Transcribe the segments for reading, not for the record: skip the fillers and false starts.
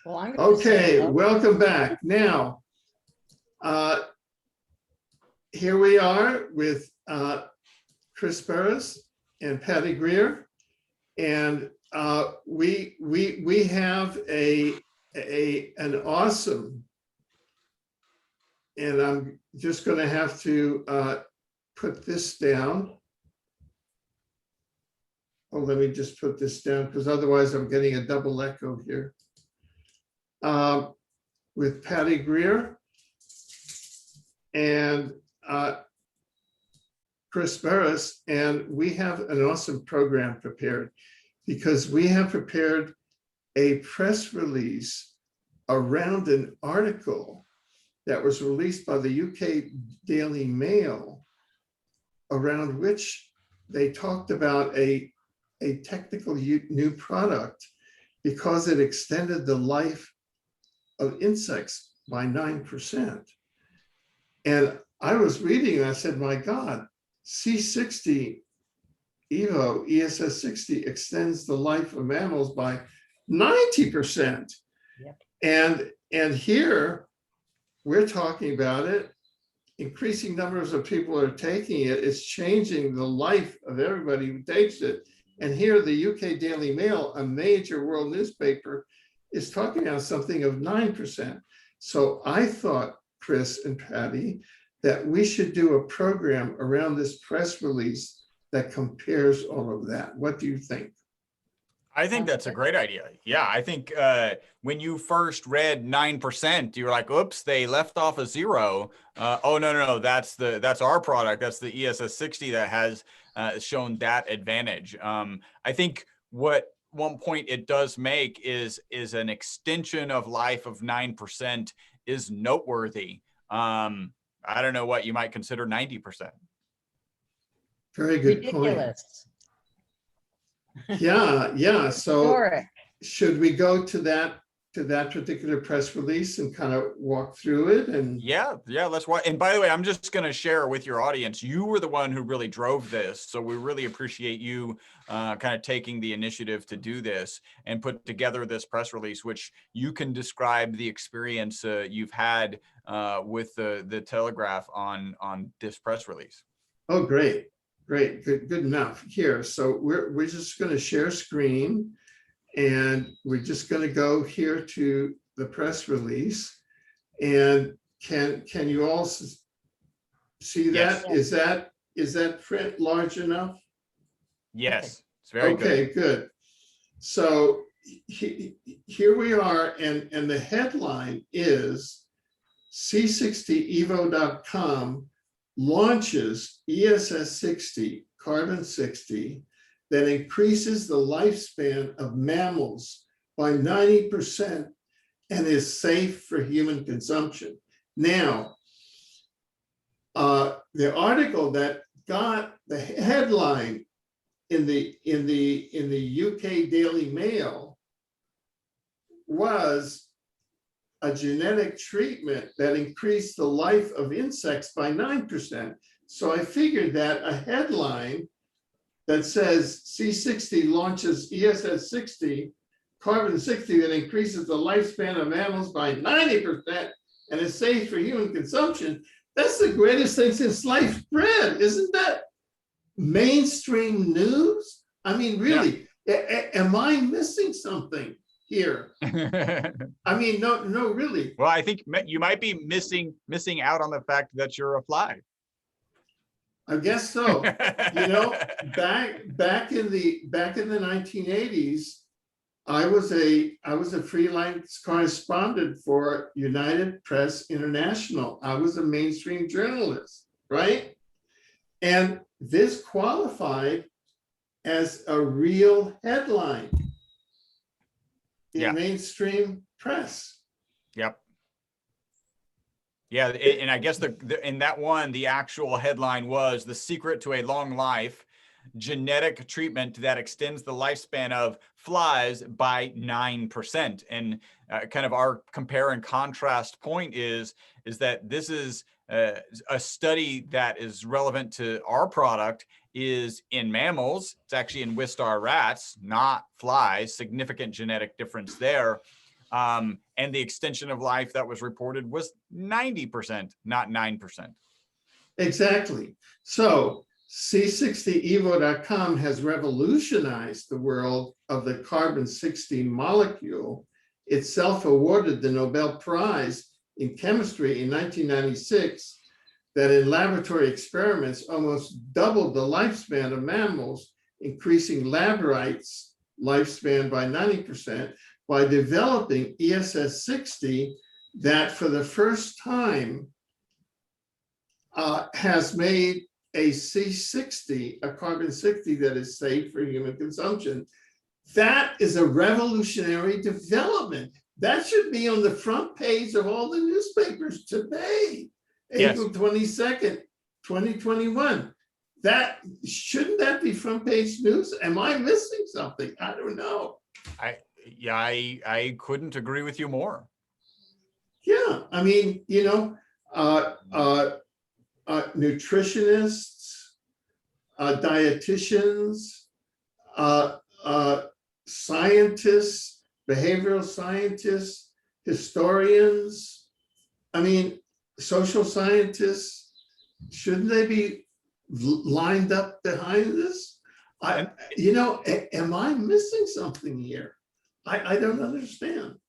Well, I'm gonna Okay, say, welcome back. Now, here we are with Chris Burris and Patty Greer, and we have an awesome, and I'm just going to have to put this down. Oh, let me just put this down because otherwise I'm getting a double echo here. With Patty Greer and Chris Burris, and we have an awesome program prepared because we have prepared a press release around an article that was released by the UK Daily Mail, around which they talked about a technical new product because it extended the life of insects by 9%. And I was reading and I said, my God, C60 Evo ESS60 extends the life of mammals by 90%. Yep. And here we're talking about it. Increasing numbers of people are taking it. It's changing the life of everybody who takes it. And here the UK Daily Mail, a major world newspaper, is talking about something of 9%. So I thought, Chris and Patty, that we should do a program around this press release that compares all of that. What do you think? I think that's a great idea. Yeah, I think when you first read 9%, you were like, oops, they left off a zero. Oh, no, that's our product. That's the ESS60 that has shown that advantage. I think what one point it does make is an extension of life of 9% is noteworthy. I don't know what you might consider 90%. Very good ridiculous. Point. Yeah. So Historic. should we go to that particular press release and kind of walk through it? And yeah, let's watch. And by the way, I'm just going to share with your audience, you were the one who really drove this. So we really appreciate you kind of taking the initiative to do this and put together this press release, which you can describe the experience you've had with the Telegraph on this press release. Oh, great, good enough. Here, so we're just going to share screen. And we're just going to go here to the press release. And can you all see that? Yes. Is that print large enough? Yes, it's very good. Okay, good. So here we are, and the headline is C60Evo.com launches ESS60 carbon 60 that increases the lifespan of mammals by 90% and is safe for human consumption. Now, the article that got the headline in the UK Daily Mail was a genetic treatment that increased the life of insects by 9%. So I figured that a headline that says C60 launches ESS60 carbon 60 that increases the lifespan of mammals by 90% and is safe for human consumption. That's the greatest thing since sliced bread. Isn't that mainstream news? I mean, really, am I missing something here? I mean, no, really. Well, I think you might be missing out on the fact that you're a fly. I guess so. You know, back in the 1980s, I was a freelance correspondent for United Press International. I was a mainstream journalist, right? And this qualified as a real headline in mainstream press. Yep. Yeah, and I guess in that one, the actual headline was "The Secret to a Long Life: Genetic Treatment that Extends the Lifespan of Flies by 9%." And kind of our compare and contrast point is that this is a study that is relevant to our product is in mammals. It's actually in Wistar rats, not flies. Significant genetic difference there. And the extension of life that was reported was 90%, not 9%. Exactly. So C60Evo.com has revolutionized the world of the carbon-60 molecule, itself awarded the Nobel Prize in Chemistry in 1996, that in laboratory experiments almost doubled the lifespan of mammals, increasing labradorite's lifespan by 90% by developing ESS60 that for the first time has made a C60, a carbon-60 that is safe for human consumption. That is a revolutionary development. That should be on the front page of all the newspapers today, April 22nd, 2021. Shouldn't that be front page news? Am I missing something? I don't know. I couldn't agree with you more. Yeah, I mean, nutritionists, dietitians, scientists, behavioral scientists, historians, I mean, social scientists, shouldn't they be lined up behind this? Am I missing something here? I don't understand.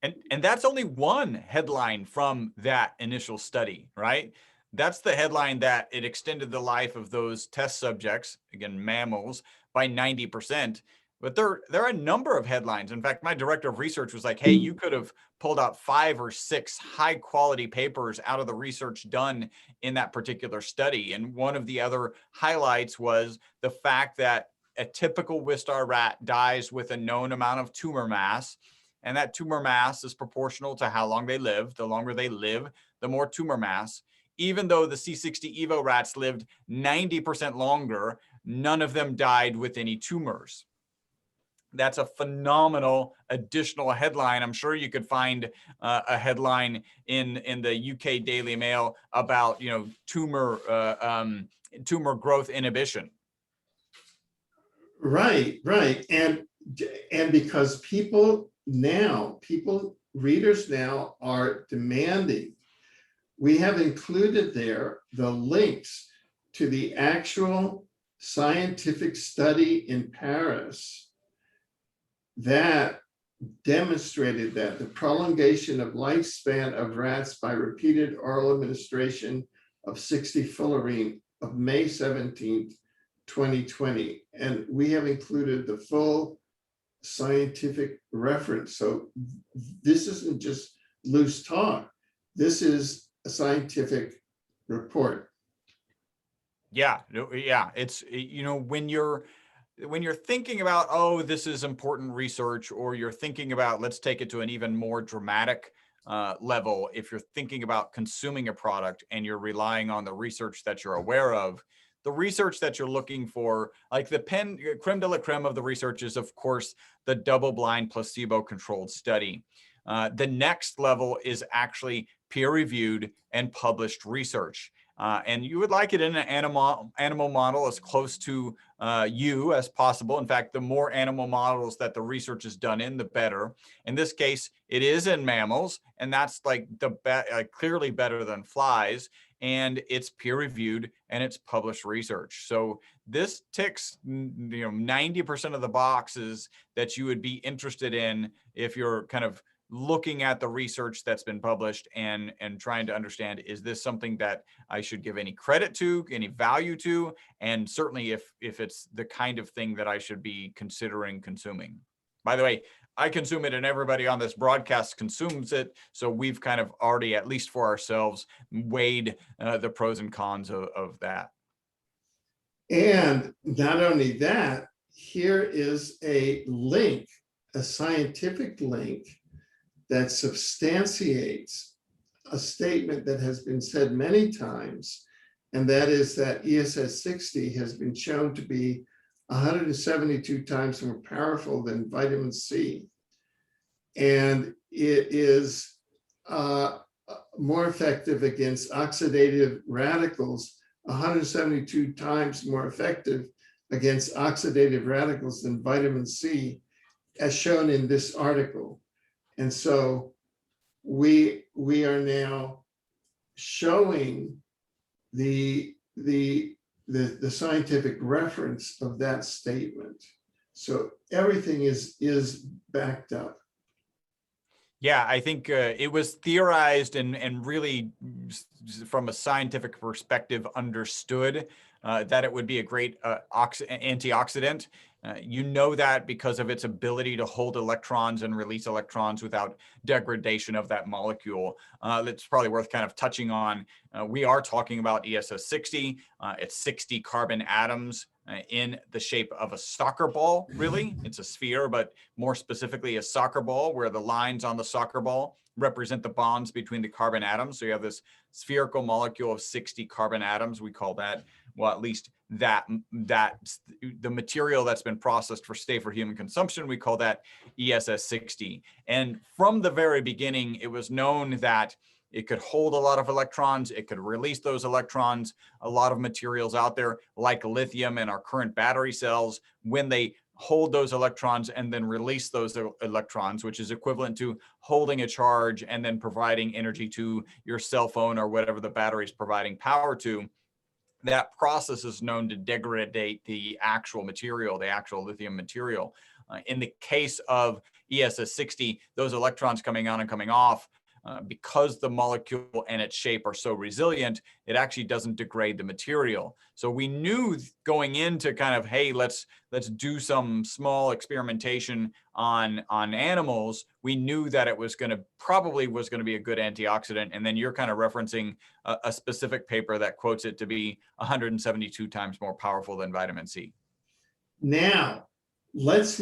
And that's only one headline from that initial study, right? That's the headline that it extended the life of those test subjects, again, mammals, by 90%. But there are a number of headlines. In fact, my director of research was like, hey, you could have pulled out 5 or 6 high quality papers out of the research done in that particular study. And one of the other highlights was the fact that a typical Wistar rat dies with a known amount of tumor mass. And that tumor mass is proportional to how long they live. The longer they live, the more tumor mass. Even though the C60Evo rats lived 90% longer, none of them died with any tumors. That's a phenomenal additional headline. I'm sure you could find a headline in the UK Daily Mail about tumor growth inhibition. Right. And because readers now are demanding, we have included there the links to the actual scientific study in Paris that demonstrated that the prolongation of lifespan of rats by repeated oral administration of 60-fullerene of May 17th, 2020. And we have included the full scientific reference. So this isn't just loose talk. This is a scientific report. Yeah. It's, when you're thinking about, oh, this is important research, or you're thinking about, let's take it to an even more dramatic level. If you're thinking about consuming a product and you're relying on the research that you're aware of, the research that you're looking for, like the creme de la creme of the research is, of course, the double-blind placebo-controlled study. The next level is actually peer-reviewed and published research. And you would like it in an animal model as close to you as possible. In fact, the more animal models that the research is done in, the better. In this case, it is in mammals, and that's like clearly better than flies. And it's peer-reviewed and it's published research. So this ticks 90% of the boxes that you would be interested in if you're kind of looking at the research that's been published and trying to understand, is this something that I should give any credit to, any value to, and certainly if it's the kind of thing that I should be considering consuming. By the way, I consume it and everybody on this broadcast consumes it. So we've kind of already, at least for ourselves, weighed the pros and cons of that. And not only that, here is a link, a scientific link that substantiates a statement that has been said many times, and that is that ESS60 has been shown to be 172 times more powerful than vitamin C. And it is more effective against oxidative radicals, 172 times more effective against oxidative radicals than vitamin C, as shown in this article. And so we are now showing the scientific reference of that statement. So everything is backed up. Yeah, I think it was theorized and really from a scientific perspective understood that it would be a great antioxidant. You know that because of its ability to hold electrons and release electrons without degradation of that molecule. That's probably worth kind of touching on. We are talking about ESS60. It's 60 carbon atoms in the shape of a soccer ball, really. It's a sphere, but more specifically a soccer ball, where the lines on the soccer ball represent the bonds between the carbon atoms. So you have this spherical molecule of 60 carbon atoms. We call that, well, at least that the material that's been processed for safer human consumption, we call that ESS60. And from the very beginning, it was known that it could hold a lot of electrons. It could release those electrons. A lot of materials out there, like lithium and our current battery cells, when they hold those electrons and then release those electrons, which is equivalent to holding a charge and then providing energy to your cell phone or whatever the battery is providing power to, that process is known to degrade the actual material, the actual lithium material. In the case of ESS60, those electrons coming on and coming off, because the molecule and its shape are so resilient, it actually doesn't degrade the material. So we knew going into kind of, hey, let's do some small experimentation on animals. We knew that it was probably was going to be a good antioxidant. And then you're kind of referencing a specific paper that quotes it to be 172 times more powerful than vitamin C. Now, let's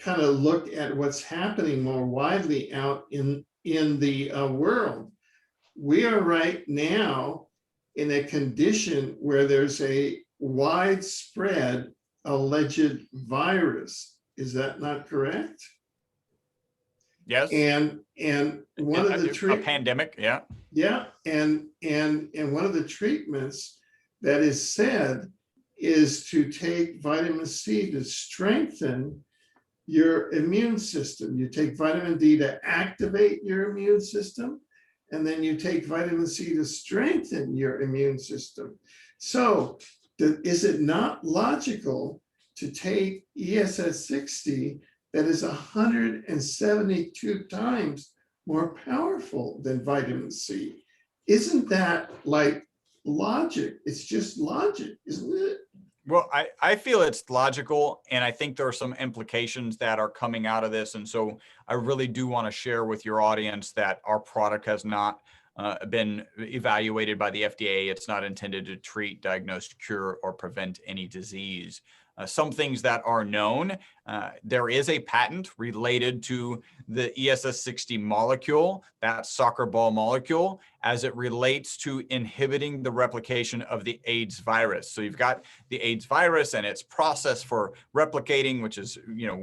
kind of look at what's happening more widely out in the world. We are right now in a condition where there's a widespread alleged virus. Is that not correct? Yes. And one of the a pandemic, yeah. Yeah, and one of the treatments that is said is to take vitamin C to strengthen your immune system. You take vitamin D to activate your immune system, and then you take vitamin C to strengthen your immune system. So is it not logical to take ESS60 that is 172 times more powerful than vitamin C? Isn't that like logic? It's just logic, isn't it? Well, I feel it's logical, and I think there are some implications that are coming out of this. And so I really do want to share with your audience that our product has not been evaluated by the FDA. It's not intended to treat, diagnose, cure, or prevent any disease. Some things that are known, there is a patent related to the ESS60 molecule, that soccer ball molecule, as it relates to inhibiting the replication of the AIDS virus. So you've got the AIDS virus and its process for replicating, which is,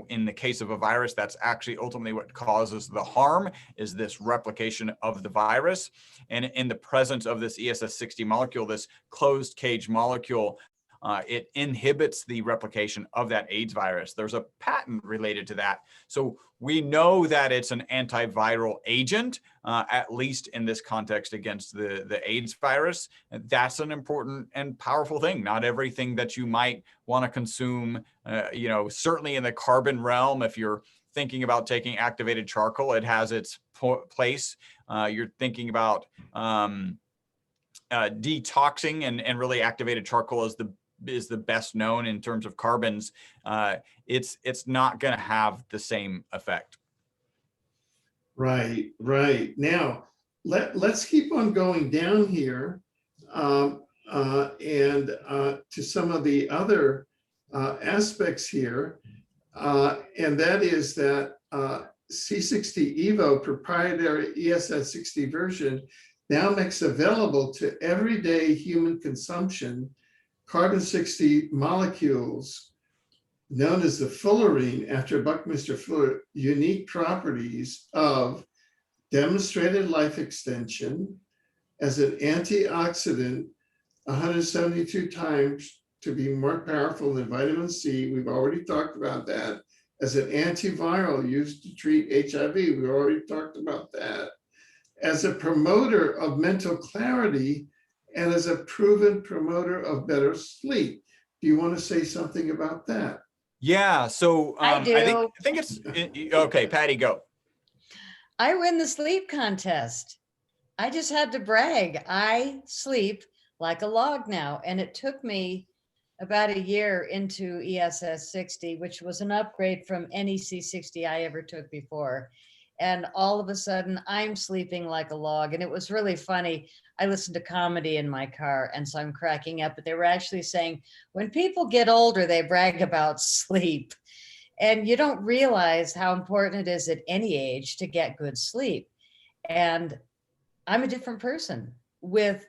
in the case of a virus, that's actually ultimately what causes the harm, is this replication of the virus. And in the presence of this ESS60 molecule, this closed cage molecule, it inhibits the replication of that AIDS virus. There's a patent related to that. So we know that it's an antiviral agent, at least in this context against the AIDS virus. And that's an important and powerful thing. Not everything that you might want to consume, certainly in the carbon realm, if you're thinking about taking activated charcoal, it has its place. You're thinking about detoxing, and really activated charcoal is the best known in terms of carbons. It's not going to have the same effect. Right. Now, let's keep on going down here and to some of the other aspects here. And that is that C60Evo proprietary ESS60 version now makes available to everyday human consumption carbon-60 molecules known as the fullerene, after Buckminster Fuller, unique properties of demonstrated life extension as an antioxidant, 172 times to be more powerful than vitamin C. We've already talked about that. as an antiviral used to treat HIV. We already talked about that. As a promoter of mental clarity and as a proven promoter of better sleep. Do you want to say something about that? Yeah. So I do. I think it's okay. Patty, go. I win the sleep contest. I just had to brag. I sleep like a log now. And it took me about a year into ESS60, which was an upgrade from any C60 I ever took before. And all of a sudden, I'm sleeping like a log. And it was really funny. I listened to comedy in my car, and so I'm cracking up. But they were actually saying, when people get older, they brag about sleep. And you don't realize how important it is at any age to get good sleep. And I'm a different person with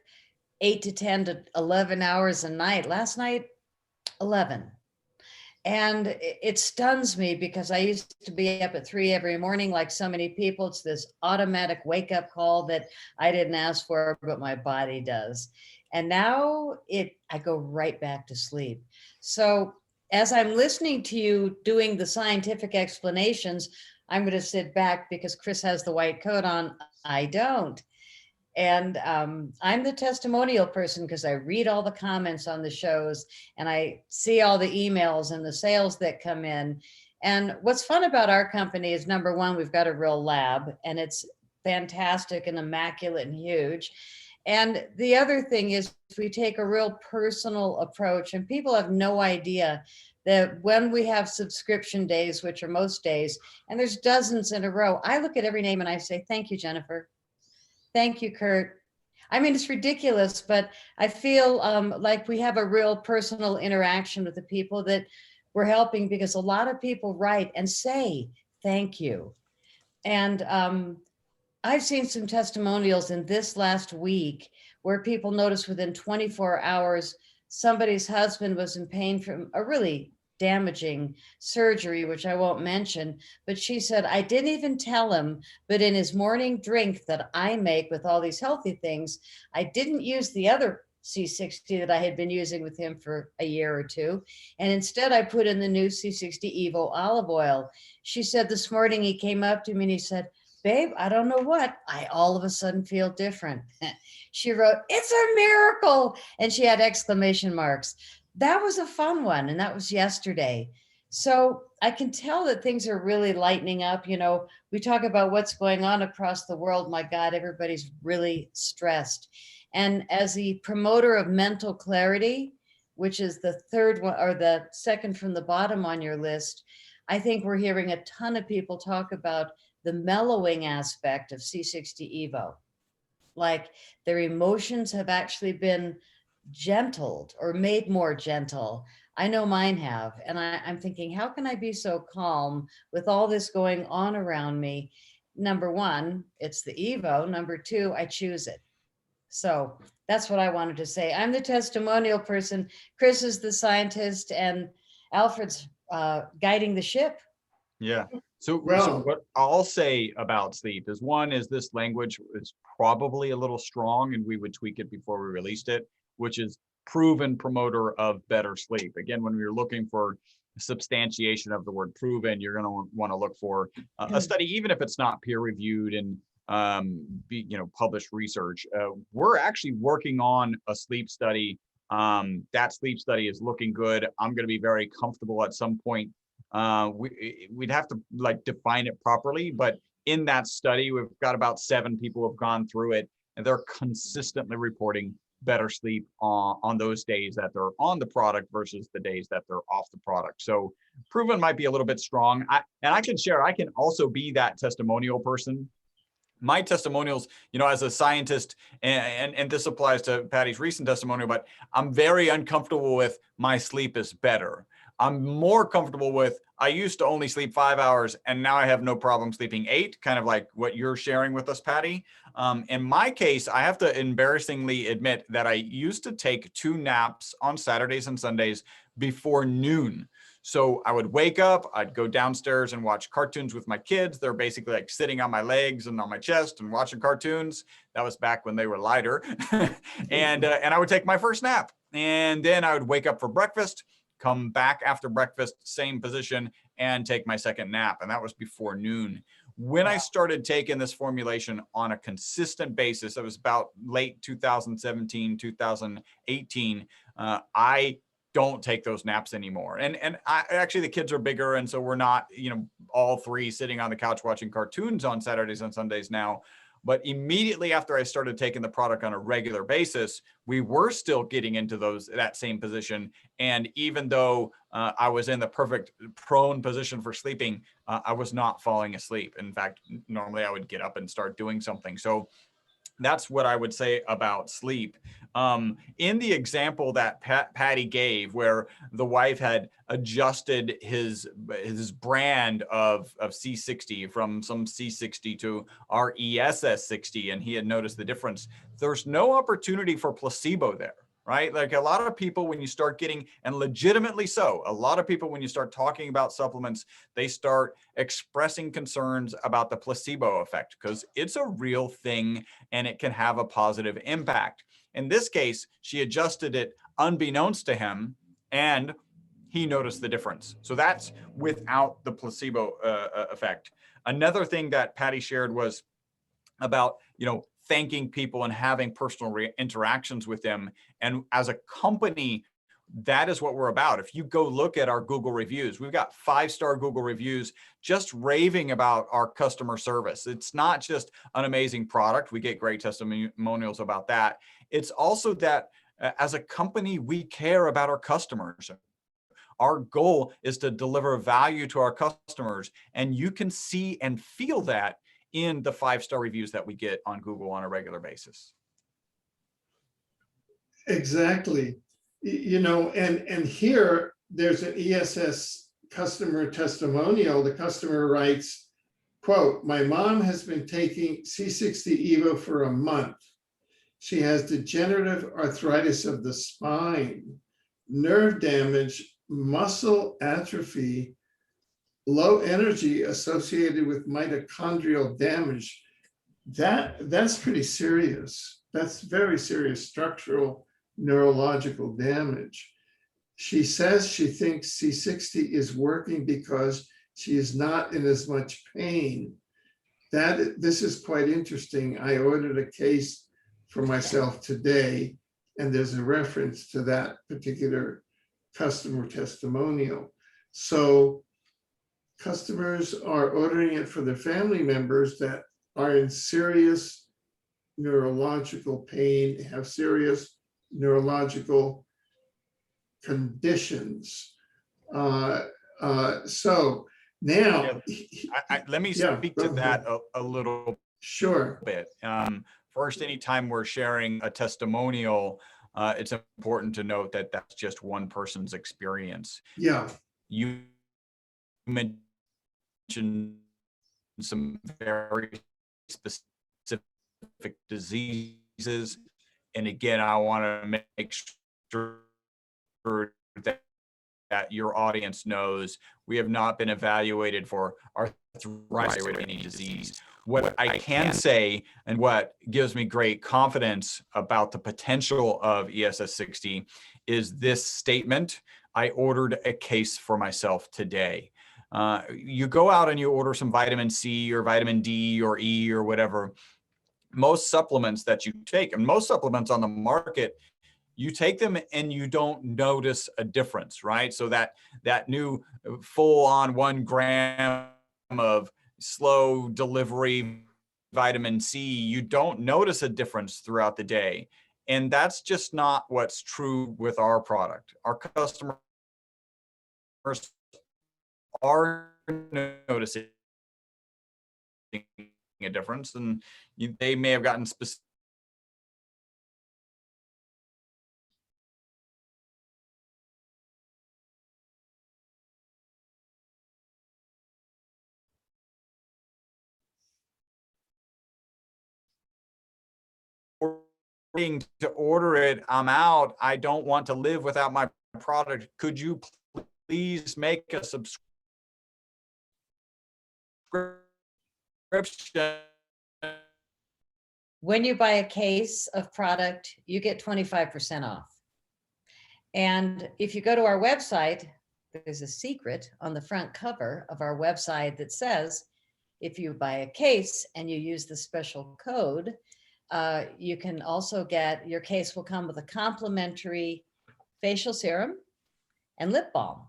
8 to 10 to 11 hours a night. Last night, 11. And it stuns me because I used to be up at 3 every morning, like so many people. It's this automatic wake up call that I didn't ask for, but my body does. And now I go right back to sleep. So as I'm listening to you doing the scientific explanations, I'm going to sit back because Chris has the white coat on. I don't. And I'm the testimonial person because I read all the comments on the shows and I see all the emails and the sales that come in. And what's fun about our company is, number one, we've got a real lab and it's fantastic and immaculate and huge. And the other thing is we take a real personal approach, and people have no idea that when we have subscription days, which are most days, and there's dozens in a row, I look at every name and I say, thank you, Jennifer. Thank you, Kurt. I mean, it's ridiculous, but I feel like we have a real personal interaction with the people that we're helping, because a lot of people write and say thank you. And I've seen some testimonials in this last week where people noticed within 24 hours, somebody's husband was in pain from a really damaging surgery, which I won't mention, but she said, I didn't even tell him, but in his morning drink that I make with all these healthy things, I didn't use the other C60 that I had been using with him for a year or two. And instead I put in the new C60Evo olive oil. She said this morning he came up to me and he said, babe, I don't know what, I all of a sudden feel different. She wrote, it's a miracle. And she had exclamation marks. That was a fun one. And that was yesterday. So I can tell that things are really lightening up. You know, we talk about what's going on across the world. My God, everybody's really stressed. And as the promoter of mental clarity, which is the third one or the second from the bottom on your list, I think we're hearing a ton of people talk about the mellowing aspect of C60Evo. Like their emotions have actually been gentled or made more gentle. I know mine have. And I'm thinking, how can I be so calm with all this going on around me? Number one, it's the Evo. Number two, I choose it. So that's what I wanted to say. I'm the testimonial person. Chris is the scientist, and Alfred's guiding the ship. Yeah. So Well, what I'll say about sleep is, one is this language is probably a little strong and we would tweak it before we released it, which is proven promoter of better sleep. Again, when we were looking for substantiation of the word proven, you're going to want to look for a study, even if it's not peer reviewed and published research. We're actually working on a sleep study. That sleep study is looking good. I'm going to be very comfortable at some point. We'd have to like define it properly, but in that study, we've got about 7 people who have gone through it, and they're consistently reporting better sleep on those days that they're on the product versus the days that they're off the product. So proven might be a little bit strong. I can share, I can also be that testimonial person. My testimonials, as a scientist, and this applies to Patty's recent testimonial, but I'm very uncomfortable with my sleep is better. I'm more comfortable with, I used to only sleep 5 hours and now I have no problem sleeping 8, kind of like what you're sharing with us, Patty. In my case, I have to embarrassingly admit that I used to take 2 naps on Saturdays and Sundays before noon. So I would wake up, I'd go downstairs and watch cartoons with my kids. They're basically like sitting on my legs and on my chest and watching cartoons. That was back when they were lighter. and I would take my first nap. And then I would wake up for breakfast, come back after breakfast, same position, and take my second nap. And that was before noon. When I started taking this formulation on a consistent basis, it was about late 2017, 2018, I don't take those naps anymore. And actually the kids are bigger. And so we're not, all three sitting on the couch watching cartoons on Saturdays and Sundays now. But immediately after I started taking the product on a regular basis, we were still getting into that same position. And even though I was in the perfect prone position for sleeping, I was not falling asleep. In fact, normally I would get up and start doing something. So that's what I would say about sleep. In the example that Patty gave, where the wife had adjusted his brand of C60 from some C60 to our ESS60, and he had noticed the difference, there's no opportunity for placebo there. Right? Like a lot of people, when you start getting, and legitimately so, a lot of people, when you start talking about supplements, they start expressing concerns about the placebo effect because it's a real thing and it can have a positive impact. In this case, she adjusted it unbeknownst to him and he noticed the difference. So that's without the placebo effect. Another thing that Patty shared was about, thanking people and having personal interactions with them. And as a company, that is what we're about. If you go look at our Google reviews, we've got 5-star Google reviews just raving about our customer service. It's not just an amazing product. We get great testimonials about that. It's also that as a company, we care about our customers. Our goal is to deliver value to our customers. And you can see and feel that in the 5-star reviews that we get on Google on a regular basis. Exactly. And here there's an ESS customer testimonial. The customer writes, quote, "My mom has been taking C60Evo for a month. She has degenerative arthritis of the spine, nerve damage, muscle atrophy, low energy associated with mitochondrial damage." That's pretty serious. That's very serious structural neurological damage. She says she thinks C60 is working because she is not in as much pain. This is quite interesting. I ordered a case for myself today, and there's a reference to that particular customer testimonial. So customers are ordering it for their family members that are in serious neurological pain, have serious neurological conditions. So now, let me speak to that a little bit. First, anytime we're sharing a testimonial, it's important to note that that's just one person's experience. Yeah. You mentioned some very specific diseases. And again, I want to make sure that your audience knows we have not been evaluated for arthritis or any disease. What I can say, and what gives me great confidence about the potential of ESS60, is this statement: I ordered a case for myself today. You go out and you order some vitamin C or vitamin D or E or whatever. Most supplements that you take, and most supplements on the market, you take them and you don't notice a difference, right? So that new full-on 1 gram of slow delivery vitamin C, you don't notice a difference throughout the day. And that's just not what's true with our product. Our customers are noticing a difference, and they may have gotten specific to order it. I'm out. I don't want to live without my product. Could you please make a subscription? When you buy a case of product, you get 25% off. And if you go to our website, there's a secret on the front cover of our website that says, if you buy a case and you use the special code, you can also get, your case will come with a complimentary facial serum and lip balm.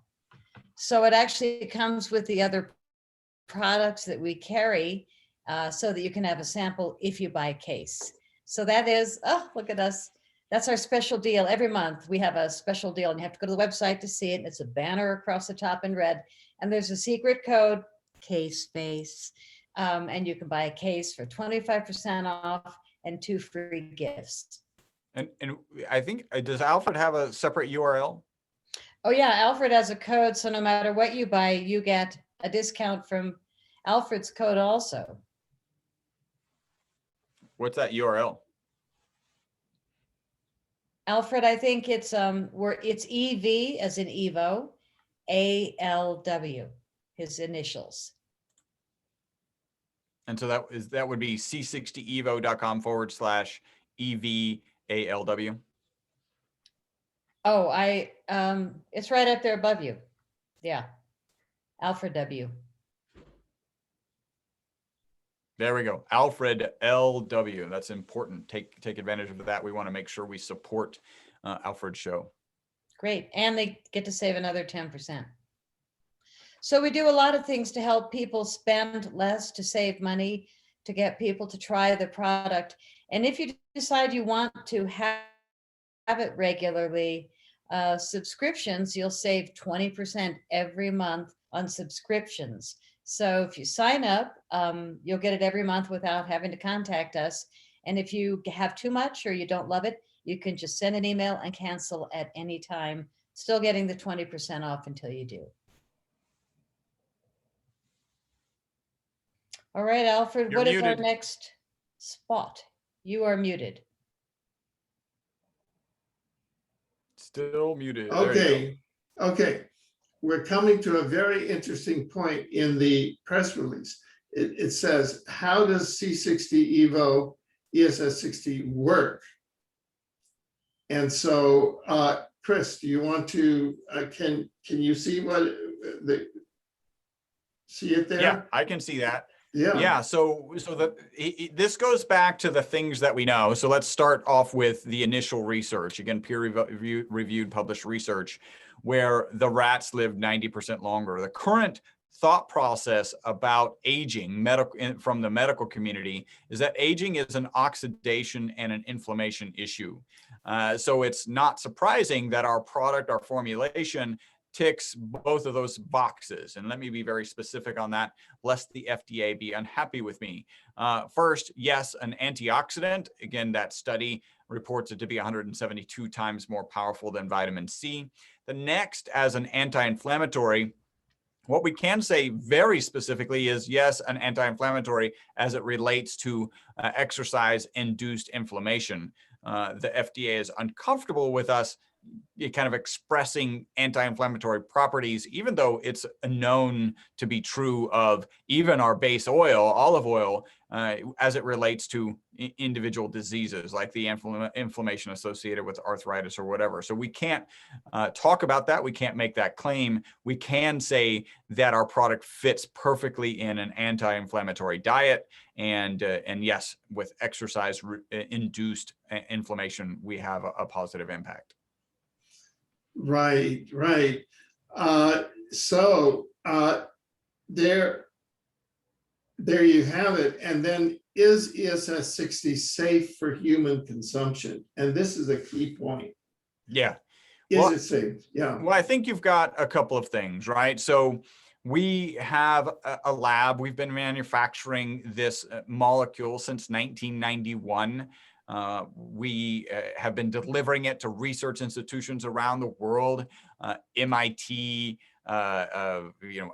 So it actually comes with the other products that we carry, so that you can have a sample if you buy a case. So that is, oh, look at us. That's our special deal. Every month we have a special deal, and you have to go to the website to see it. And it's a banner across the top in red. And there's a secret code, case space. And you can buy a case for 25% off and 2 free gifts. And I think, does Alfred have a separate URL? Oh yeah, Alfred has a code. So no matter what you buy, you get a discount from Alfred's code also. What's that URL? Alfred, I think it's it's EV as in Evo, ALW, his initials. And so that would be c60evo.com/EVALW. Oh, it's right up there above you. Yeah. Alfred W. There we go. Alfred LW. That's important. Take advantage of that. We want to make sure we support Alfred's show. Great. And they get to save another 10%. So we do a lot of things to help people spend less, to save money, to get people to try the product. And if you decide you want to have it regularly, subscriptions, you'll save 20% every month on subscriptions. So if you sign up, you'll get it every month without having to contact us. And if you have too much or you don't love it, you can just send an email and cancel at any time, still getting the 20% off until you do. All right, Alfred, what is our next spot? You are muted. Still muted. Okay, okay. We're coming to a very interesting point in the press release. It says, how does C60Evo ESS60 work? And so, Chris, do you want to, can you see what see it there? Yeah, I can see that. Yeah. Yeah. So this goes back to the things that we know. So let's start off with the initial research. Again, peer-reviewed, published research, where the rats lived 90% longer. The current thought process about aging from the medical community is that aging is an oxidation and an inflammation issue. So it's not surprising that our product, our formulation, ticks both of those boxes. And let me be very specific on that, lest the FDA be unhappy with me. First, yes, an antioxidant. Again, that study reports it to be 172 times more powerful than vitamin C. The next, as an anti-inflammatory, what we can say very specifically is, yes, an anti-inflammatory as it relates to exercise-induced inflammation. The FDA is uncomfortable with us kind of expressing anti-inflammatory properties, even though it's known to be true of even our base oil, olive oil, as it relates to individual diseases like the inflammation associated with arthritis or whatever. So we can't talk about that. We can't make that claim. We can say that our product fits perfectly in an anti-inflammatory diet. And yes, with exercise-induced inflammation, we have a positive impact. Right, right. So there you have it. And then, is ESS60 safe for human consumption? And this is a key point. Yeah. Is it safe? Yeah. Well, I think you've got a couple of things, right? So we have a lab. We've been manufacturing this molecule since 1991. We have been delivering it to research institutions around the world, MIT,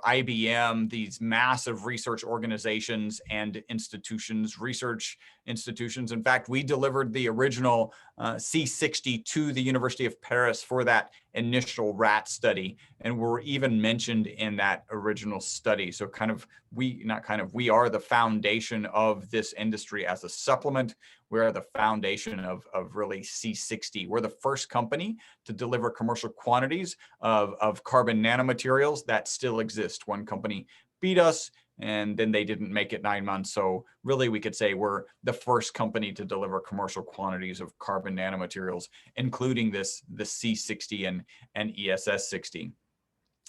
IBM, these massive research organizations and institutions, research institutions. In fact, we delivered the original C60 to the University of Paris for that initial rat study, and we're even mentioned in that original study. So we are the foundation of this industry as a supplement. We are the foundation of really C60. We're the first company to deliver commercial quantities of carbon nanomaterials that still exist. One company beat us, and then they didn't make it 9 months. So really, we could say we're the first company to deliver commercial quantities of carbon nanomaterials, including the C60 and ESS60.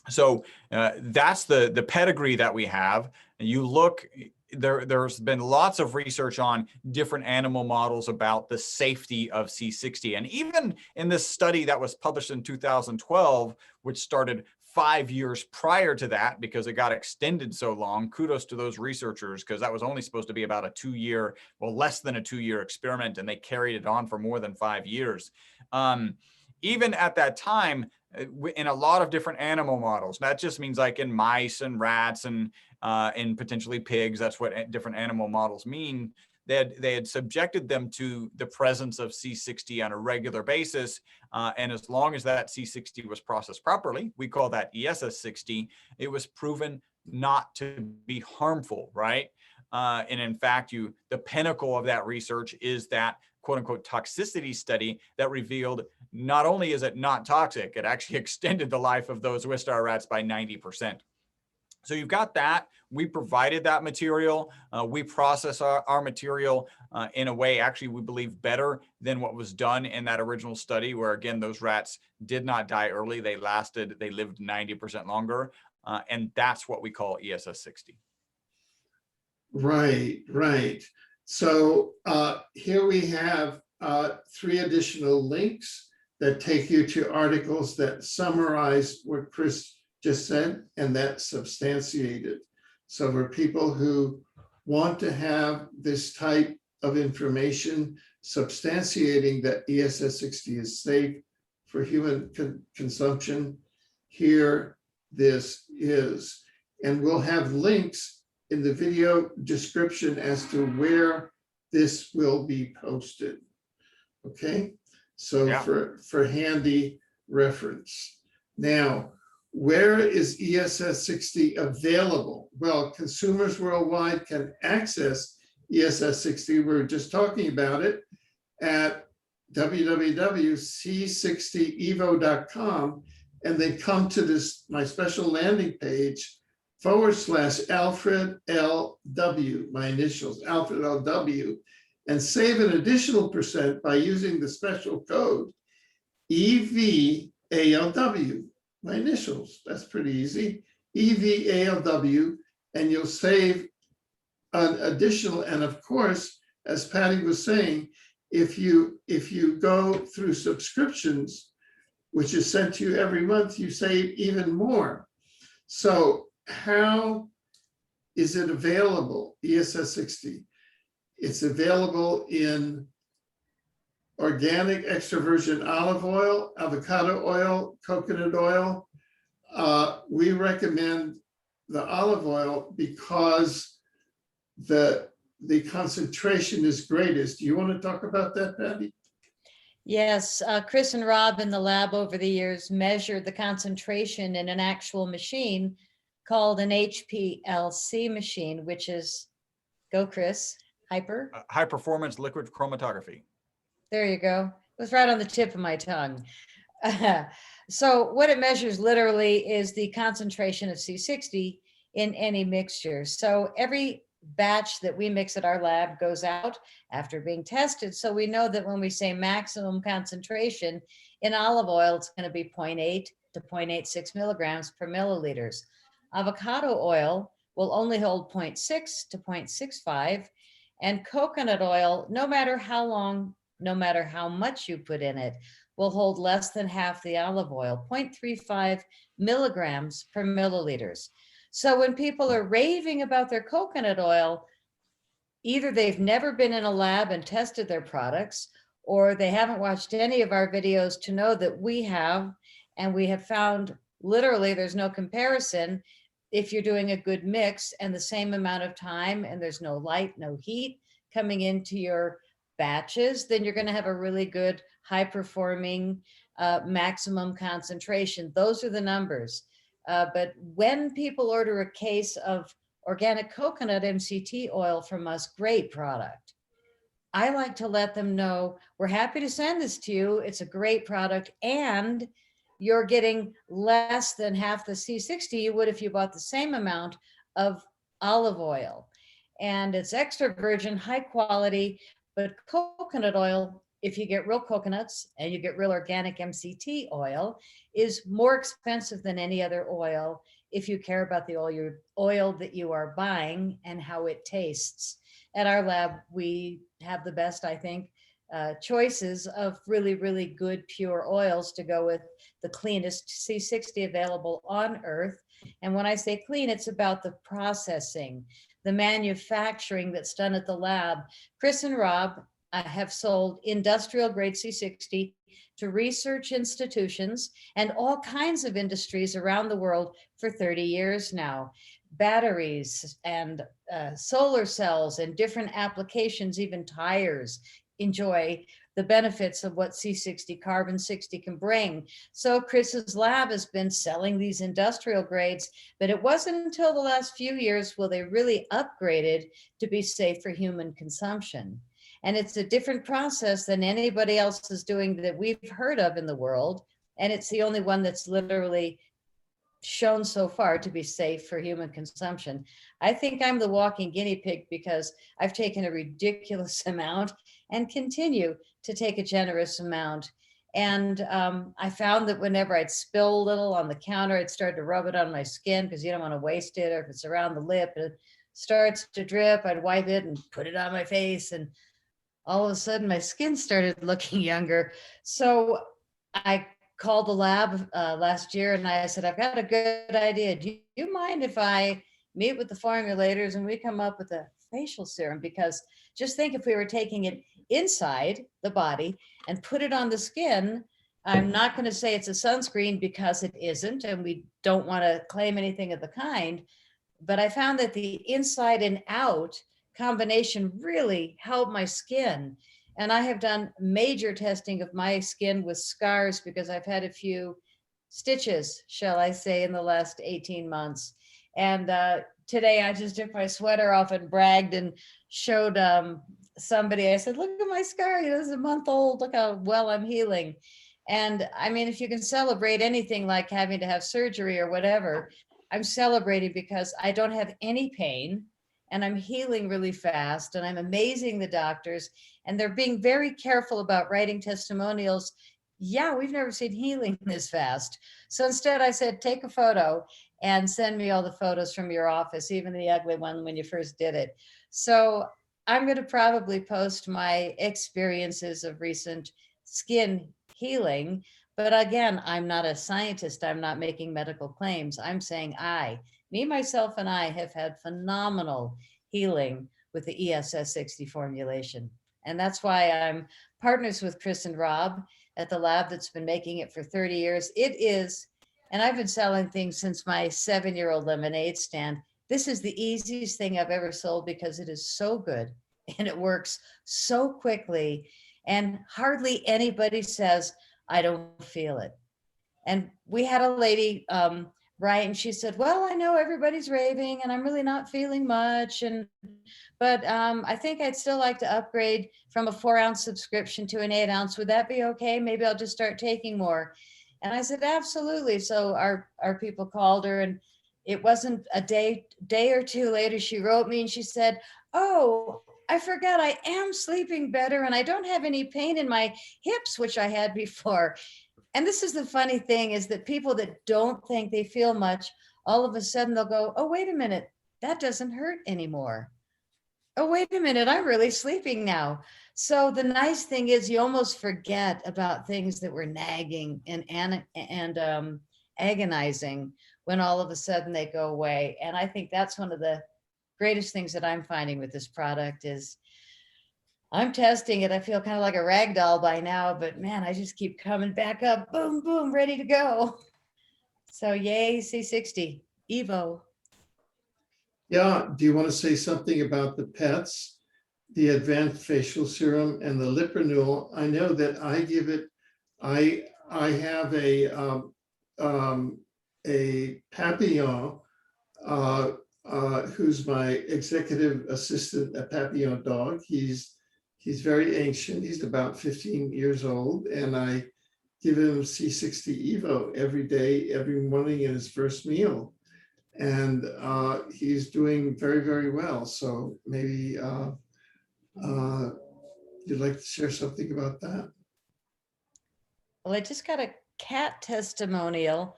So that's the pedigree that we have. You look, there's been lots of research on different animal models about the safety of C60. And even in this study that was published in 2012, which started 5 years prior to that, because it got extended so long, kudos to those researchers, because that was only supposed to be about a 2-year, well, less than a 2-year experiment, and they carried it on for more than 5 years. Even at that time, in a lot of different animal models, that just means like in mice and rats and in potentially pigs, that's what different animal models mean. They had subjected them to the presence of C60 on a regular basis. And as long as that C60 was processed properly, we call that ESS60, it was proven not to be harmful, right? And in fact, the pinnacle of that research is that quote unquote toxicity study that revealed not only is it not toxic, it actually extended the life of those Wistar rats by 90%. So you've got that. We provided that material. We process our material in a way, actually, we believe better than what was done in that original study, where again, those rats did not die early. They lived 90% longer. And that's what we call ESS60. Right, right. So here we have 3 additional links that take you to articles that summarize what Chris just said, and that substantiate it. So for people who want to have this type of information substantiating that ESS60 is safe for human consumption, here this is. And we'll have links in the video description as to where this will be posted. Okay, so Yeah. for handy reference. Now, where is ESS60 available? Well, consumers worldwide can access ESS60. We're just talking about it at www.c60evo.com, and then come to this, my special landing page, /Alfred LW, my initials, Alfred LW, and save an additional % by using the special code EVALW, my initials. That's pretty easy. EVALW, and you'll save an additional. And of course, as Patty was saying, if you go through subscriptions, which is sent to you every month, you save even more. So how is it available, ESS60? It's available in organic extra virgin olive oil, avocado oil, coconut oil. We recommend the olive oil because the concentration is greatest. Do you want to talk about that, Patty? Yes, Chris and Rob in the lab over the years measured the concentration in an actual machine called an HPLC machine, which is, go Chris, high performance liquid chromatography. There you go. It was right on the tip of my tongue. So what it measures literally is the concentration of C60 in any mixture. So every batch that we mix at our lab goes out after being tested. So we know that when we say maximum concentration in olive oil, it's going to be 0.8 to 0.86 milligrams per milliliters. Avocado oil will only hold 0.6 to 0.65, and coconut oil, no matter how long, no matter how much you put in it, will hold less than half the olive oil, 0.35 milligrams per milliliters. So when people are raving about their coconut oil, either they've never been in a lab and tested their products, or they haven't watched any of our videos to know that we have, and we have found literally there's no comparison. If you're doing a good mix and the same amount of time and there's no light, no heat coming into your batches, then you're going to have a really good high performing maximum concentration. Those are the numbers. But when people order a case of organic coconut MCT oil from us, great product. I like to let them know, we're happy to send this to you. It's a great product, and you're getting less than half the C60 you would if you bought the same amount of olive oil. And it's extra virgin, high quality, but coconut oil, if you get real coconuts and you get real organic MCT oil, is more expensive than any other oil if you care about the oil that you are buying and how it tastes. At our lab, we have the best, I think, choices of really, really good pure oils to go with the cleanest C60 available on Earth. And when I say clean, it's about the processing, the manufacturing that's done at the lab. Chris and Rob have sold industrial grade C60 to research institutions and all kinds of industries around the world for 30 years now. Batteries and solar cells and different applications, even tires, enjoy the benefits of what C60 carbon 60 can bring. So Chris's lab has been selling these industrial grades, but it wasn't until the last few years will they really upgraded to be safe for human consumption. And it's a different process than anybody else is doing that we've heard of in the world. And it's the only one that's literally shown so far to be safe for human consumption. I think I'm the walking guinea pig because I've taken a ridiculous amount and continue to take a generous amount. And I found that whenever I'd spill a little on the counter, I'd start to rub it on my skin because you don't want to waste it, or if it's around the lip, it starts to drip, I'd wipe it and put it on my face, and all of a sudden my skin started looking younger. So I called the lab last year and I said, I've got a good idea. Do you mind if I meet with the formulators and we come up with a facial serum? Because just think, if we were taking it inside the body and put it on the skin, I'm not going to say it's a sunscreen because it isn't, and we don't want to claim anything of the kind. But I found that the inside and out combination really helped my skin. And I have done major testing of my skin with scars because I've had a few stitches, shall I say, in the last 18 months. And today I just took my sweater off and bragged and showed somebody, I said, look at my scar, it's a month old, look how well I'm healing. And I mean, if you can celebrate anything like having to have surgery or whatever, I'm celebrating because I don't have any pain and I'm healing really fast, and I'm amazing the doctors, and they're being very careful about writing testimonials. Yeah, we've never seen healing this fast. So instead I said, take a photo and send me all the photos from your office, even the ugly one when you first did it. So I'm going to probably post my experiences of recent skin healing. But again, I'm not a scientist. I'm not making medical claims. I'm saying me, myself, and I have had phenomenal healing with the ESS60 formulation. And that's why I'm partners with Chris and Rob at the lab that's been making it for 30 years. It is, and I've been selling things since my 7-year-old lemonade stand. This is the easiest thing I've ever sold because it is so good and it works so quickly. And hardly anybody says, I don't feel it. And we had a lady write, and she said, well, I know everybody's raving and I'm really not feeling much. But I think I'd still like to upgrade from a 4-ounce subscription to an 8-ounce. Would that be okay? Maybe I'll just start taking more. And I said, absolutely. So our people called her, and it wasn't a day or two later, she wrote me and she said, oh, I forgot, I am sleeping better and I don't have any pain in my hips, which I had before. And this is the funny thing, is that people that don't think they feel much, all of a sudden they'll go, oh, wait a minute, that doesn't hurt anymore. Oh, wait a minute, I'm really sleeping now. So the nice thing is you almost forget about things that were nagging and agonizing when all of a sudden they go away. And I think that's one of the greatest things that I'm finding with this product is I'm testing it. I feel kind of like a rag doll by now, but man, I just keep coming back up, boom, boom, ready to go. So yay, C60 Evo. Yeah, do you want to say something about the pets, the advanced facial serum and the lip renewal? I know that I give it, I have a Papillon, who's my executive assistant, a Papillon dog. He's He's very ancient. He's about 15 years old. And I give him C60 Evo every day, every morning in his first meal. And he's doing very, very well. So maybe you'd like to share something about that? Well, I just got a cat testimonial,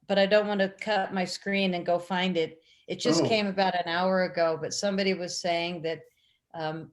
but I don't want to cut my screen and go find it. It just Oh. came about an hour ago, but somebody was saying that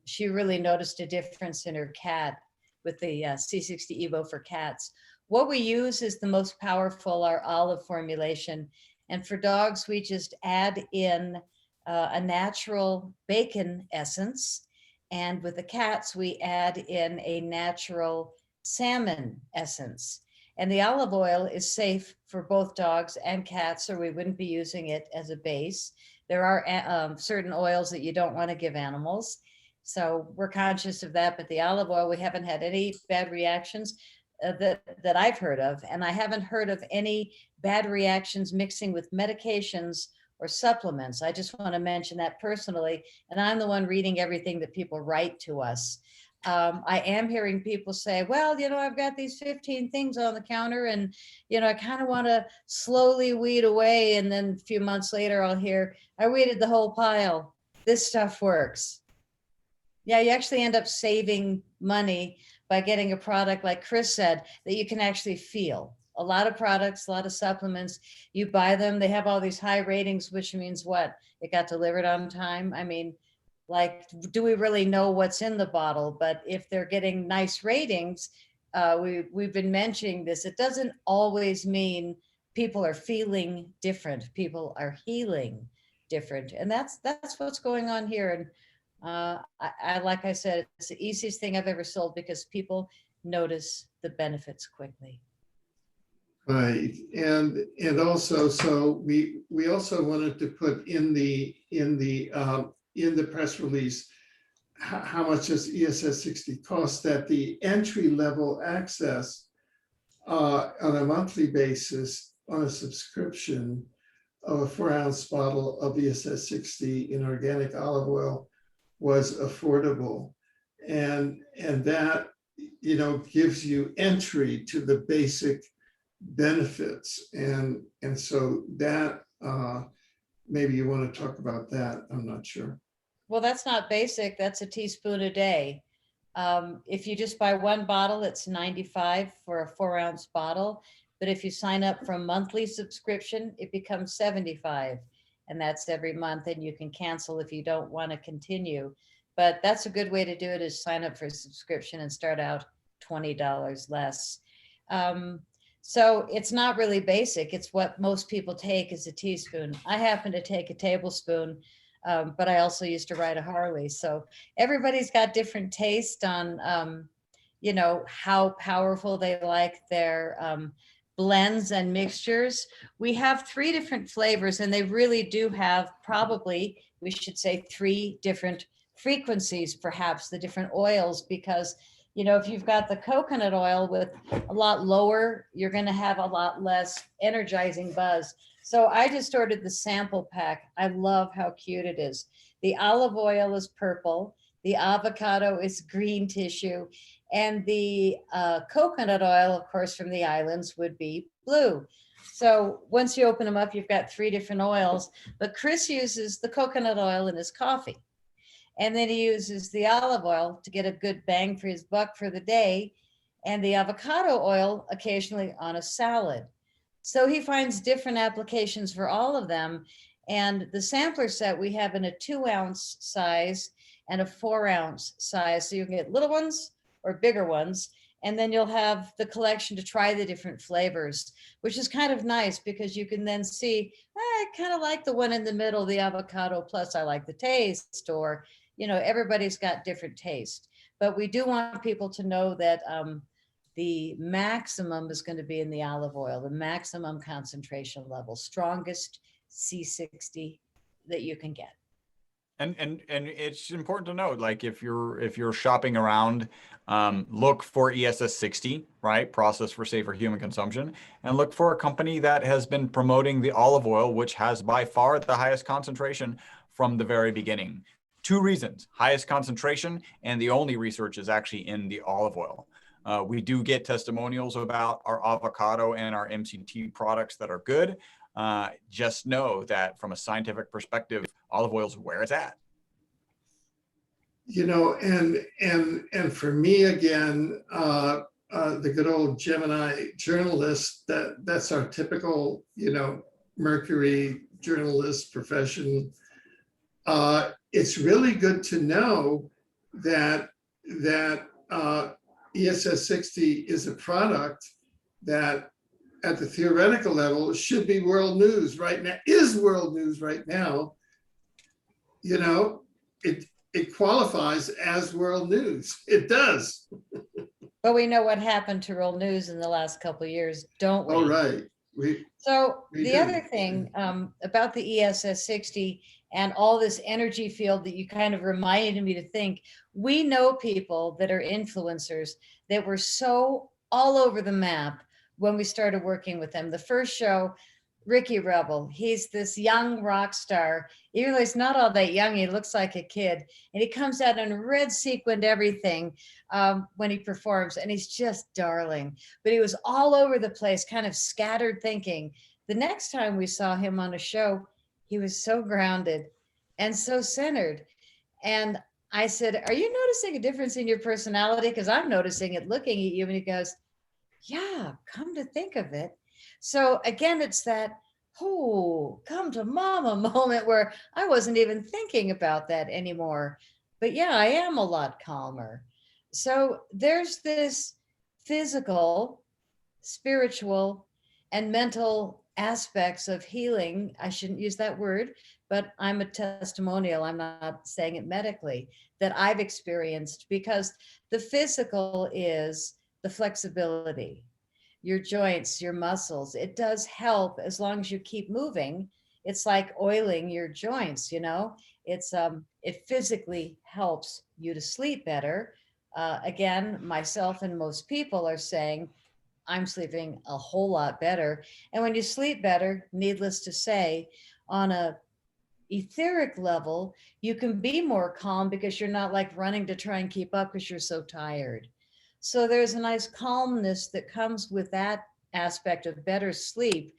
she really noticed a difference in her cat with the C60 Evo for cats. What we use is the most powerful, our olive formulation. And for dogs, we just add in a natural bacon essence. And with the cats, we add in a natural salmon essence. And the olive oil is safe for both dogs and cats, or we wouldn't be using it as a base. There are certain oils that you don't want to give animals. So we're conscious of that, but the olive oil, we haven't had any bad reactions that I've heard of. And I haven't heard of any bad reactions mixing with medications or supplements. I just want to mention that personally. And I'm the one reading everything that people write to us. I am hearing people say, well, you know, I've got these 15 things on the counter and, you know, I kind of want to slowly weed away. And then a few months later, I'll hear, I weeded the whole pile. This stuff works. Yeah, you actually end up saving money by getting a product, like Chris said, that you can actually feel. A lot of products, a lot of supplements, you buy them, they have all these high ratings, which means what? It got delivered on time. I mean, like, do we really know what's in the bottle? But if they're getting nice ratings, we've been mentioning this, it doesn't always mean people are feeling different. People are healing different. And that's what's going on here. And I like I said, it's the easiest thing I've ever sold because people notice the benefits quickly. Right, and also, so we also wanted to put in the press release how much does ESS60 cost, that the entry level access on a monthly basis on a subscription of a 4-ounce bottle of ESS60 in organic olive oil was affordable, and that, you know, gives you entry to the basic benefits, and so that maybe you want to talk about that. I'm not sure. Well, that's not basic. That's a teaspoon a day. If you just buy one bottle, it's $95 for a 4-ounce bottle. But if you sign up for a monthly subscription, it becomes $75. And that's every month. And you can cancel if you don't want to continue. But that's a good way to do it, is sign up for a subscription and start out $20 less. So it's not really basic. It's what most people take as a teaspoon. I happen to take a tablespoon, but I also used to ride a Harley. So everybody's got different taste on, you know, how powerful they like their blends and mixtures. We have 3 different flavors, and they really do have, probably, we should say, 3 different frequencies, perhaps, the different oils, because, you know, if you've got the coconut oil with a lot lower, you're going to have a lot less energizing buzz. So I just ordered the sample pack. I love how cute it is. The olive oil is purple. The avocado is green tissue. And the coconut oil, of course, from the islands would be blue. So once you open them up, you've got 3 different oils. But Chris uses the coconut oil in his coffee. And then he uses the olive oil to get a good bang for his buck for the day, and the avocado oil occasionally on a salad. So he finds different applications for all of them. And the sampler set we have in a 2-ounce size and a 4-ounce size. So you can get little ones or bigger ones. And then you'll have the collection to try the different flavors, which is kind of nice because you can then see, I kind of like the one in the middle, the avocado, plus I like the taste, or, you know, everybody's got different taste. But we do want people to know that the maximum is going to be in the olive oil, the maximum concentration level, strongest C60 that you can get. And it's important to note, like, if you're shopping around, look for ESS60, right? Processed for safer human consumption, and look for a company that has been promoting the olive oil, which has by far the highest concentration from the very beginning. 2 reasons: highest concentration, and the only research is actually in the olive oil. We do get testimonials about our avocado and our MCT products that are good. Just know that from a scientific perspective, olive oil is where it's at. You know, and for me again, the good old Gemini journalist, that's our typical, you know, Mercury journalist profession. It's really good to know that ESS60 is a product that at the theoretical level should be world news right now, is world news right now. You know, it qualifies as world news. It does. But we know what happened to world news in the last couple of years, don't we? All right. So we the do. other thing about the ESS60 and all this energy field that you kind of reminded me to think, we know people that are influencers that were so all over the map when we started working with them. The first show, Ricky Rebel, he's this young rock star. Even though he's not all that young, he looks like a kid. And he comes out in red sequined everything when he performs, and he's just darling. But he was all over the place, kind of scattered thinking. The next time we saw him on a show, he was so grounded and so centered. And I said, "Are you noticing a difference in your personality? Because I'm noticing it looking at you." And he goes, "Yeah, come to think of it." So again, it's that, oh, come to mama moment where I wasn't even thinking about that anymore. But yeah, I am a lot calmer. So there's this physical, spiritual, and mental aspects of healing. I shouldn't use that word, but I'm a testimonial. I'm not saying it medically, that I've experienced, because the physical is the flexibility, your joints, your muscles. It does help as long as you keep moving. It's like oiling your joints, you know. It physically helps you to sleep better. Again, myself and most people are saying I'm sleeping a whole lot better. And when you sleep better, needless to say, on a etheric level, you can be more calm because you're not like running to try and keep up because you're so tired. So there's a nice calmness that comes with that aspect of better sleep.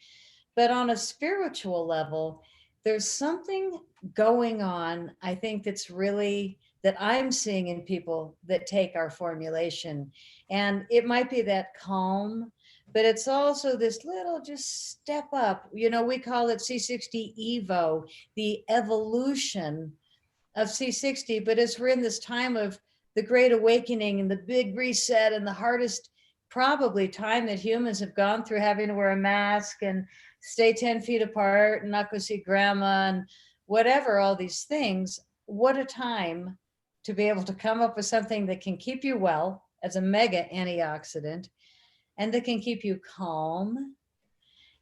But on a spiritual level, there's something going on, I think, that's really, that I'm seeing in people that take our formulation. And it might be that calm, but it's also this little just step up. You know, we call it C60Evo, the evolution of C60. But as we're in this time of the Great Awakening and the big reset and the hardest probably time that humans have gone through, having to wear a mask and stay 10 feet apart and not go see grandma and whatever, all these things, what a time to be able to come up with something that can keep you well as a mega antioxidant, and that can keep you calm,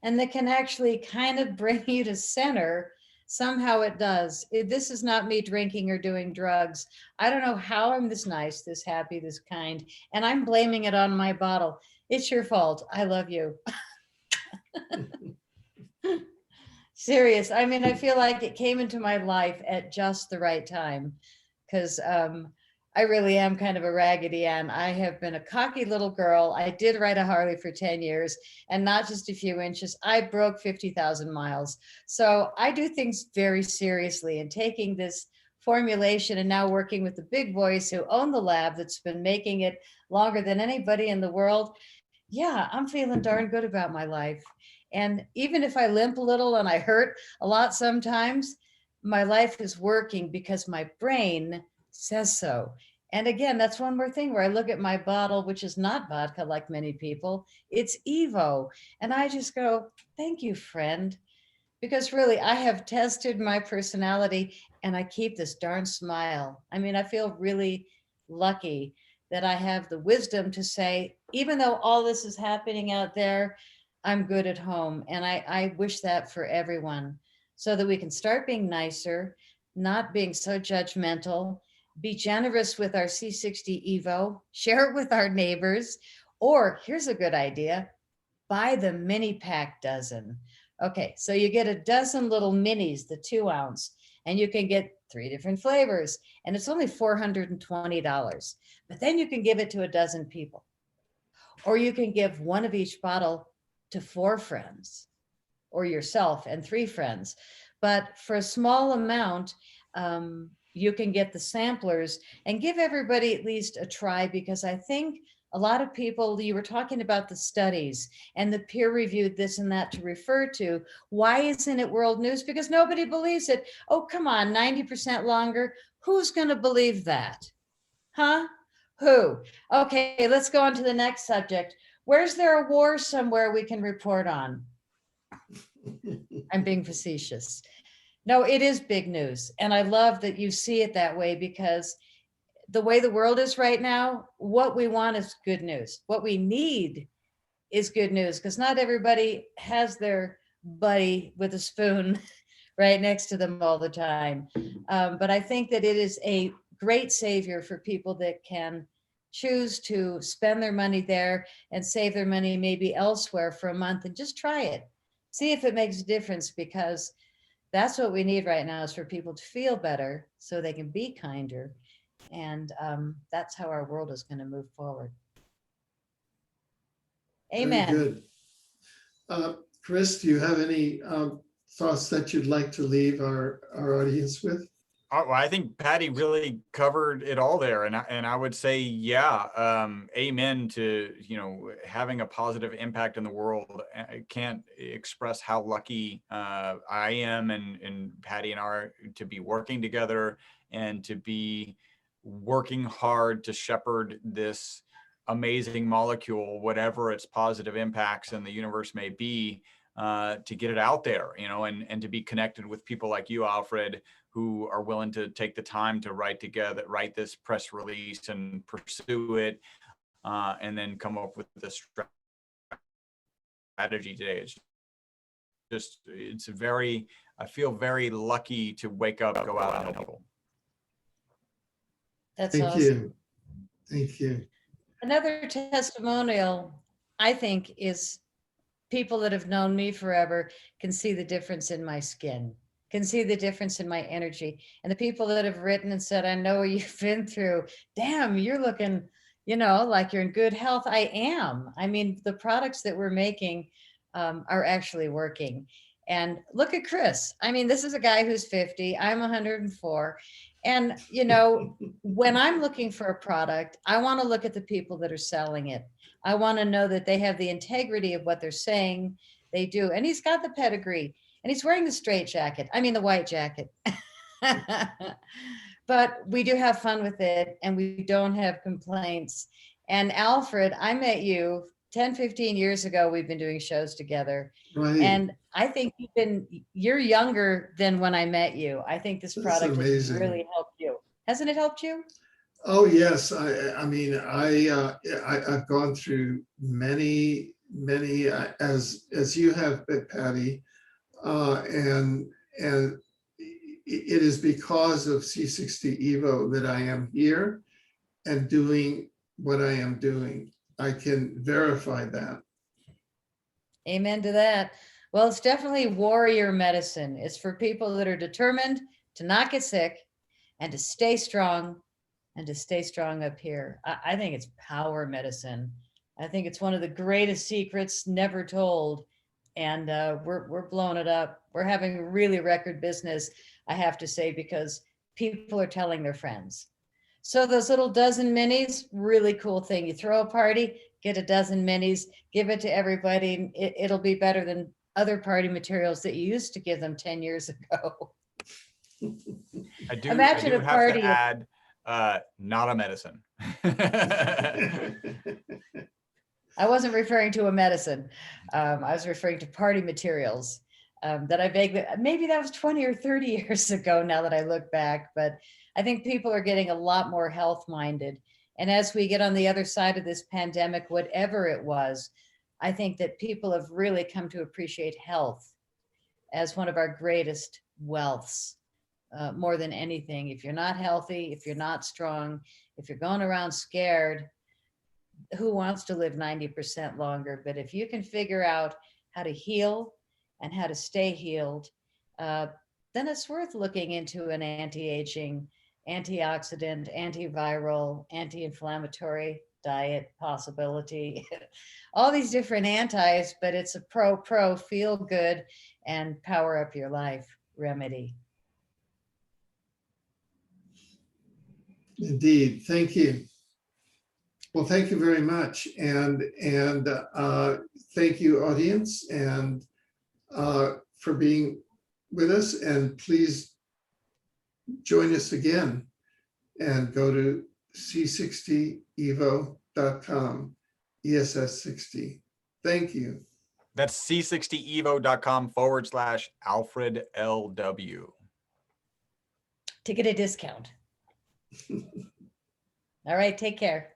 and that can actually kind of bring you to center. Somehow it does. This is not me drinking or doing drugs. I don't know how I'm this nice, this happy, this kind, and I'm blaming it on my bottle. It's your fault. I love you. Serious. I mean, I feel like it came into my life at just the right time, because I really am kind of a Raggedy Ann. I have been a cocky little girl. I did ride a Harley for 10 years, and not just a few inches. I broke 50,000 miles. So I do things very seriously, and taking this formulation and now working with the big boys who own the lab that's been making it longer than anybody in the world. Yeah, I'm feeling darn good about my life. And even if I limp a little and I hurt a lot sometimes, my life is working because my brain says so. And again, that's one more thing where I look at my bottle, which is not vodka like many people, it's Evo. And I just go, thank you, friend. Because really, I have tested my personality and I keep this darn smile. I mean, I feel really lucky that I have the wisdom to say, even though all this is happening out there, I'm good at home. And I wish that for everyone, so that we can start being nicer, not being so judgmental, be generous with our C60 Evo, share it with our neighbors, or here's a good idea, buy the mini pack dozen. Okay, so you get a dozen little minis, the 2 ounce, and you can get 3 different flavors, and it's only $420. But then you can give it to a dozen people, or you can give one of each bottle to 4 friends, or yourself and 3 friends. But for a small amount, you can get the samplers and give everybody at least a try, because I think a lot of people, you were talking about the studies and the peer reviewed this and that to refer to. Why isn't it world news? Because nobody believes it. Oh, come on, 90% longer. Who's going to believe that? Huh? Who? Okay, let's go on to the next subject. Where's there a war somewhere we can report on? I'm being facetious. No, it is big news. And I love that you see it that way, because the way the world is right now, what we want is good news. What we need is good news, because not everybody has their buddy with a spoon right next to them all the time. But I think that it is a great savior for people that can choose to spend their money there and save their money maybe elsewhere for a month and just try it. See if it makes a difference, because that's what we need right now, is for people to feel better so they can be kinder. And that's how our world is going to move forward. Amen. Very good. Chris, do you have any thoughts that you'd like to leave our audience with? Well, I think Patty really covered it all there, and I would say, yeah, amen to, you know, having a positive impact in the world. I can't express how lucky I am and Patty and I are to be working together and to be working hard to shepherd this amazing molecule, whatever its positive impacts in the universe may be, to get it out there, you know, and to be connected with people like you, Alfred, who are willing to take the time to write this press release and pursue it, and then come up with the strategy today. I feel very lucky to wake up, go out and help people. That's Thank awesome. you. Thank you. Another testimonial, I think, is people that have known me forever can see the difference in my skin, can see the difference in my energy. And the people that have written and said, I know what you've been through. Damn, you're looking, you know, like you're in good health. I am. I mean, the products that we're making are actually working. And look at Chris. I mean, this is a guy who's 50. I'm 104. And, you know, when I'm looking for a product, I want to look at the people that are selling it. I want to know that they have the integrity of what they're saying they do. And he's got the pedigree, and he's wearing the straight jacket. I mean, the white jacket. But we do have fun with it, and we don't have complaints. And Alfred, I met you 10, 15 years ago. We've been doing shows together. Right. And I think you're younger than when I met you. I think this product has really helped you. Hasn't it helped you? Oh, yes. I mean, I've gone through many, as you have, Patty, and it is because of C60Evo that I am here and doing what I am doing. I can verify that. Amen to that. Well, it's definitely warrior medicine. It's for people that are determined to not get sick and to stay strong and to stay strong up here. I think it's power medicine. I think it's one of the greatest secrets never told. And we're blowing it up. We're having really record business, I have to say, because people are telling their friends. So those little dozen minis, really cool thing. You throw a party, get a dozen minis, give it to everybody. It'll be better than other party materials that you used to give them 10 years ago. Imagine a party. Have to add, not a medicine. I wasn't referring to a medicine. I was referring to party materials that I vaguely, maybe that was 20 or 30 years ago now that I look back, but I think people are getting a lot more health minded. And as we get on the other side of this pandemic, whatever it was, I think that people have really come to appreciate health as one of our greatest wealths, more than anything. If you're not healthy, if you're not strong, if you're going around scared, who wants to live 90% longer? But if you can figure out how to heal and how to stay healed, then it's worth looking into an anti-aging, antioxidant, antiviral, anti-inflammatory diet possibility. All these different antis, but it's a pro feel good and power up your life remedy. Indeed. Thank you. Well, thank you very much. And thank you, audience, and for being with us. And please join us again and go to C60Evo.com, ESS60. Thank you. That's C60Evo.com/Alfred LW. To get a discount. All right, take care.